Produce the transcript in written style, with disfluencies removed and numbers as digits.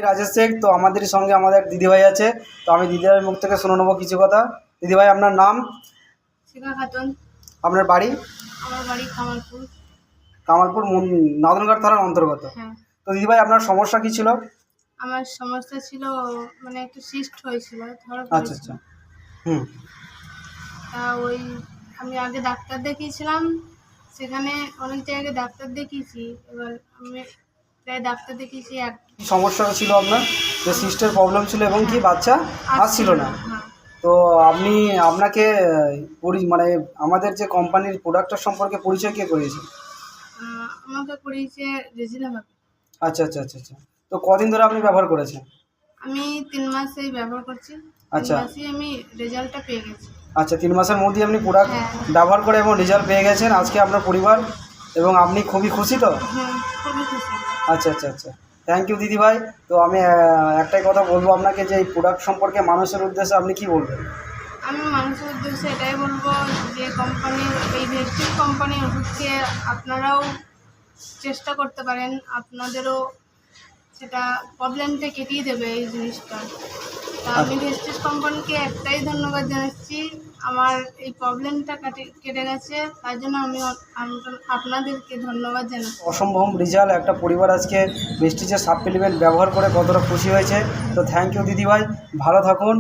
রাজেশ শেখ। তো আমাদের সঙ্গে আমাদের দিদিভাই আছে, তো আমি দিদিভাইয়ের মুখ থেকে শুনে নেবো কিছু কথা। দিদিভাই, আপনার নাম? শিখা খাতুন। আপনার বাড়ি? আমার বাড়ি কামালপুর। কামালপুর নাদনঘাট থানার অন্তর্গত। হ্যাঁ, তো দিদিভাই, আপনার সমস্যা কি ছিল? আমার সমস্যা ছিল মানে একটু সিস্ট হয়েছিল, ধরা আচ্ছা পড়েছিল। আচ্ছা। হুম। তা ওই আমি আগে ডাক্তার দেখিয়েছিলাম, সেখানে অনেক জায়গায় ডাক্তার দেখিয়েছি। এবার আমি প্রায় ডাক্তার দেখিয়েছি কি সমস্যা ছিল আপনার? যে সিস্টের প্রবলেম ছিল এবং কি বাচ্চা আসছিল না। হ্যাঁ, তো আপনাকে মানে আমাদের যে কোম্পানির প্রোডাক্টের সম্পর্কে পরিচয় কে করিয়েছে? আমাকে করিয়েছে রেজিনা ভাবে। আচ্ছা আচ্ছা আচ্ছা আচ্ছা। তো কদিন ধরে আপনি ব্যবহার করেছেন? আমি 3 মাসেই ব্যবহার করছি। আচ্ছা 3 মাসেই আমি রেজাল্টটা পেয়ে গেছি। আচ্ছা, 3 মাসের মধ্যেই আপনি প্রোডাক্ট হ্যাঁ, ব্যবহার করে এবং রেজাল্ট পেয়ে গেছেন। আজকে আপনার পরিবার এবং আপনি খুবই খুশি তো? হ্যাঁ, খুবই খুশি। আচ্ছা আচ্ছা আচ্ছা। থ্যাংক ইউ দিদিভাই। তো আমি একটাই কথা বলবো আপনাকে, যে এই প্রোডাক্ট সম্পর্কে মানুষের উদ্দেশ্যে আপনি কি বলবেন? আমি মানুষের উদ্দেশ্যে এটাই বলবো যে কোম্পানির এই ভেস্টিজ কোম্পানির ওষুধকে আপনারাও চেষ্টা করতে পারেন, আপনাদেরও সেটা প্রবলেমটা কেটিয়ে দেবে এই জিনিসটা। তা আমি ভেস্টিজ কোম্পানিকে একটাই ধন্যবাদ জানাচ্ছি, আমার এই প্রবলেমটা কেটে গেছে, তার জন্য আমি আপনাদেরকে ধন্যবাদ জানাচ্ছি। অসম্ভব রেজাল্ট, একটা পরিবার আজকে ভেস্টিজের সাপ্লিমেন্ট ব্যবহার করে কতটা খুশি হয়েছে। তো থ্যাংক ইউ দিদিভাই, ভালো থাকুন।